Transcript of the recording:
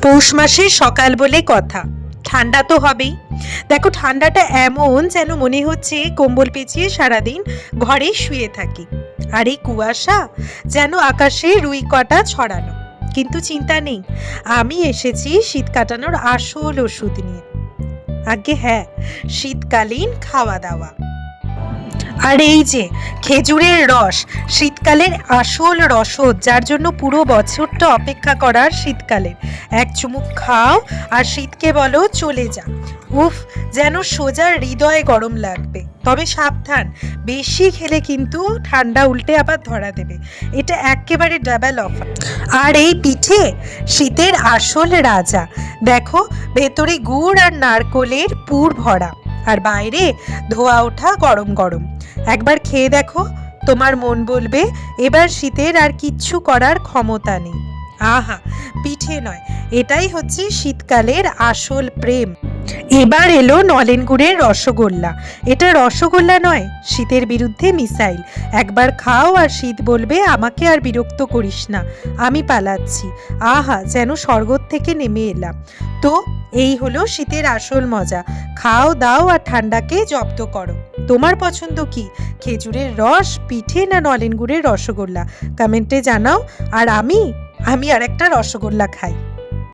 পৌষ মাসের সকাল বলে কথা, ঠান্ডা তো হবেই। দেখো ঠান্ডাটা এমন যেন মনে হচ্ছে কম্বল পেঁচিয়ে সারাদিন ঘরে শুয়ে থাকি। আর এই কুয়াশা যেন আকাশে রুই কটা ছড়ানো। কিন্তু চিন্তা নেই, আমি এসেছি শীত কাটানোর আসল ওষুধ নিয়ে। আগে হ্যাঁ, শীতকালীন খাওয়া দাওয়া। আর এই যে খেজুরের রস, শীতকালের আসল রসদ, যার জন্য পুরো বছরটা অপেক্ষা করার শীতকালের। এক চুমুক খাও আর শীতকে বলো চলে যা। উফ, যেন সোজা হৃদয়ে গরম লাগবে। তবে সাবধান, বেশি খেলে কিন্তু ঠান্ডা উল্টে আবার ধরা দেবে। এটা একেবারে ডাবল অফার। আর এই পিঠে শীতের আসল রাজা। দেখো, ভেতরে গুড় আর নারকোলের পুর ভরা, আর বাইরে ধোয়া ওঠা গরম গরম। একবার খেয়ে দেখো, তোমার মন বলবে এবার শীতের আর কিচ্ছু করার ক্ষমতা নেই। আহা, পিঠে নয়, এটাই হচ্ছে শীতকালের আসল প্রেম। এবার এলো নলেন গুড়ের রসগোল্লা। এটা রসগোল্লা নয়, শীতের বিরুদ্ধে মিসাইল। একবার খাও আর শীত বলবে আমাকে আর বিরক্ত করিস না, আমি পালাচ্ছি। আহা, যেন স্বর্গ থেকে নেমে এলাম। তো এই হলো শীতের আসল মজা। খাও দাও আর ঠান্ডাকে জব্দ করো। তোমার পছন্দ কি, খেজুরের রস, পিঠে না নলেন গুড়ের রসগোল্লা? কমেন্টে জানাও। আর আমি আর একটা রসগোল্লা খাই।